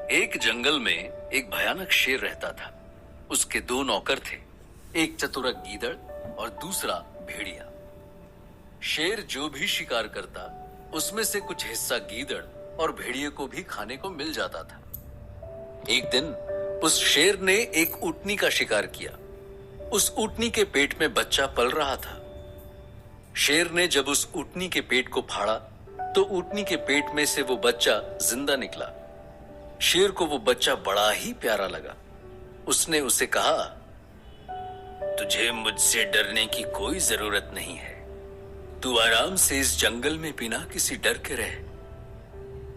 एक जंगल में एक भयानक शेर रहता था। उसके दो नौकर थे, एक चतुरक गीदड़ और दूसरा भेड़िया। शेर जो भी शिकार करता, उसमें से कुछ हिस्सा गीदड़ और भेड़िए को भी खाने को मिल जाता था। एक दिन उस शेर ने एक ऊँटनी का शिकार किया। उस ऊँटनी के पेट में बच्चा पल रहा था। शेर ने जब उस ऊँटनी के पेट को फाड़ा तो ऊँटनी के पेट में से वो बच्चा जिंदा निकला। शेर को वो बच्चा बड़ा ही प्यारा लगा। उसने उसे कहा, तुझे मुझसे डरने की कोई जरूरत नहीं है। तू आराम से इस जंगल में बिना किसी डर के रह।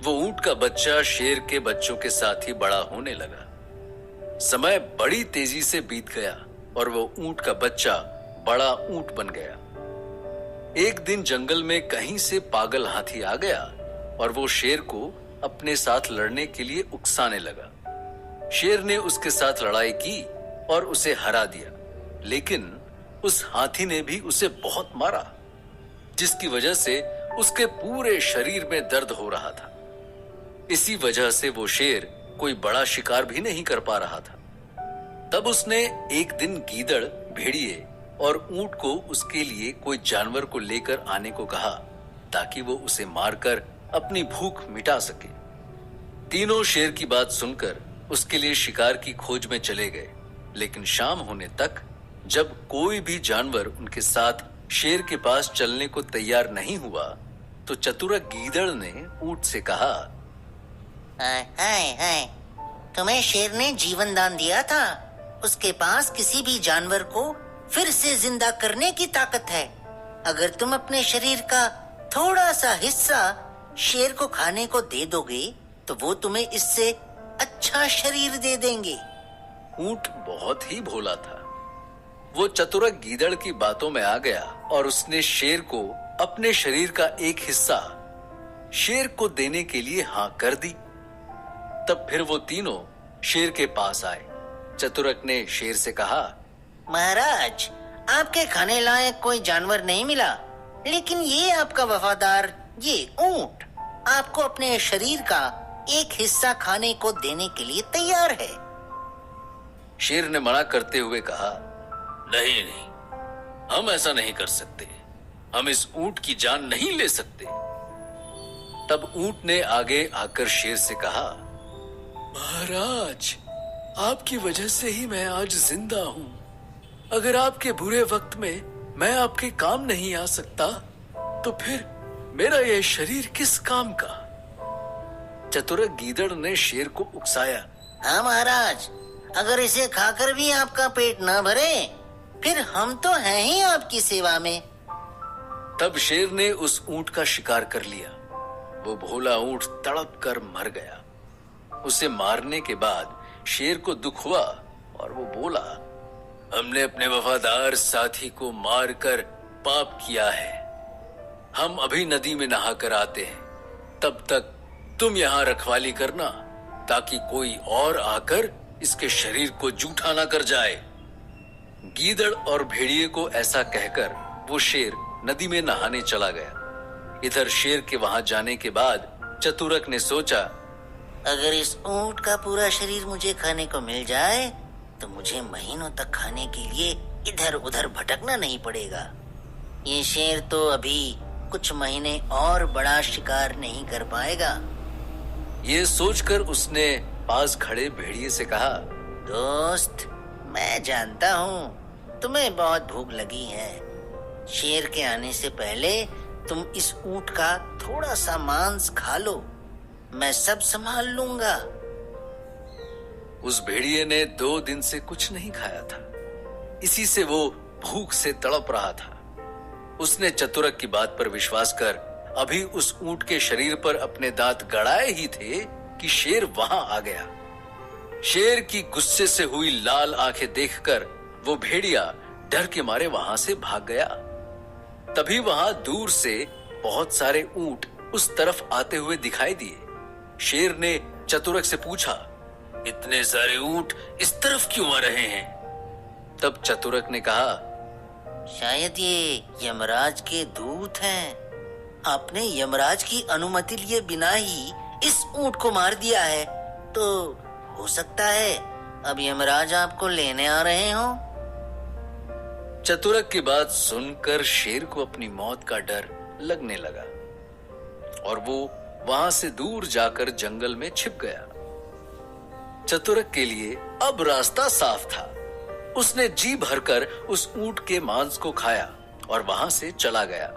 वो ऊंट का बच्चा शेर के बच्चों के साथ ही बड़ा होने लगा। समय बड़ी तेजी से बीत गया और वो ऊंट का बच्चा बड़ा ऊंट बन गया। एक दिन जंगल में कहीं से पागल हाथी आ गया और वो शेर को अपने साथ लड़ने के लिए उकसाने लगा। शेर ने उसके साथ लड़ाई की और उसे हरा दिया, लेकिन उस हाथी ने भी उसे बहुत मारा, जिसकी वजह से उसके पूरे शरीर में दर्द हो रहा था। इसी वजह से वो शेर कोई बड़ा शिकार भी नहीं कर पा रहा था। तब उसने एक दिन गीदड़, भेड़िए और ऊंट को उसके लिए कोई जानवर को लेकर आने को कहा, ताकि वो उसे मारकर अपनी भूख मिटा सके। तीनों शेर की बात सुनकर उसके लिए शिकार की खोज में चले गए, लेकिन शाम होने तक जब कोई भी जानवर उनके साथ शेर के पास चलने को तैयार नहीं हुआ, तो चतुरक गीदड़ ने ऊंट से कहा, हाय हाय, तुम्हें शेर ने जीवन दान दिया था। उसके पास किसी भी जानवर को फिर से जिंदा करने की ताकत है। अगर तुम अपने शरीर का थोड़ा सा हिस्सा शेर को खाने को दे दोगे तो वो तुम्हें इससे अच्छा शरीर दे देंगे। ऊंट बहुत ही भोला था। वो चतुरक गीदड़ की बातों में आ गया और उसने शेर को अपने शरीर का एक हिस्सा शेर को देने के लिए हाँ कर दी। तब फिर वो तीनों शेर के पास आए। चतुरक ने शेर से कहा, महाराज, आपके खाने लायक कोई जानवर नहीं मिला, लेकिन ये आपका वफादार ये ऊंट आपको अपने शरीर का एक हिस्सा खाने को देने के लिए तैयार है। शेर ने मना करते हुए कहा, नहीं नहीं, हम ऐसा नहीं कर सकते। हम इस ऊंट की जान नहीं ले सकते। तब ऊंट ने आगे आकर शेर से कहा, महाराज, आपकी वजह से ही मैं आज जिंदा हूं। अगर आपके बुरे वक्त में मैं आपके काम नहीं आ सकता, तो फिर मेरा यह शरीर किस काम का। चतुरक गीदड़ ने शेर को उकसाया, हाँ महाराज, अगर इसे खाकर भी आपका पेट न भरे, फिर हम तो हैं ही आपकी सेवा में। तब शेर ने उस ऊंट का शिकार कर लिया। वो भोला ऊंट तड़प कर मर गया। उसे मारने के बाद शेर को दुख हुआ और वो बोला, हमने अपने वफादार साथी को मारकर पाप किया है। हम अभी नदी में नहा कर आते हैं। तब तक तुम यहाँ रखवाली करना, ताकि कोई और आकर इसके शरीर को जूठा ना कर जाए। गीदड़ और भेड़िए को ऐसा कहकर वो शेर नदी में नहाने चला गया। इधर शेर के वहां जाने के बाद चतुरक ने सोचा, अगर इस ऊंट का पूरा शरीर मुझे खाने को मिल जाए तो मुझे महीनों तक खाने के लिए इधर उधर भटकना नहीं पड़ेगा। ये शेर तो अभी कुछ महीने और बड़ा शिकार नहीं कर पाएगा। ये सोचकर उसने पास खड़े भेड़िए से कहा, दोस्त, मैं जानता हूँ तुम्हें बहुत भूख लगी है। शेर के आने से पहले तुम इस ऊंट का थोड़ा सा मांस खा लो, मैं सब संभाल लूंगा। उस भेड़िए ने 2 दिन से कुछ नहीं खाया था। इसी से वो भूख से तड़प रहा था। उसने चतुरक की बात पर विश्वास कर अभी उस ऊंट के शरीर पर अपने दांत गड़ाए ही थे कि शेर वहां आ गया। शेर की गुस्से से हुई लाल आंखें देखकर वो भेड़िया डर के मारे वहां से भाग गया। तभी वहां दूर से बहुत सारे ऊंट उस तरफ आते हुए दिखाई दिए। शेर ने चतुरक से पूछा, इतने सारे ऊंट इस तरफ क्यों आ रहे हैं? तब चतुरक ने कहा, शायद ये यमराज के दूत हैं। आपने यमराज की अनुमति लिए बिना ही इस ऊंट को मार दिया है। तो हो सकता है अब यमराज आपको लेने आ रहे हो। चतुरक की बात सुनकर शेर को अपनी मौत का डर लगने लगा और वो वहां से दूर जाकर जंगल में छिप गया। चतुरक के लिए अब रास्ता साफ था। उसने जी भरकर उस ऊंट के मांस को खाया और वहां से चला गया।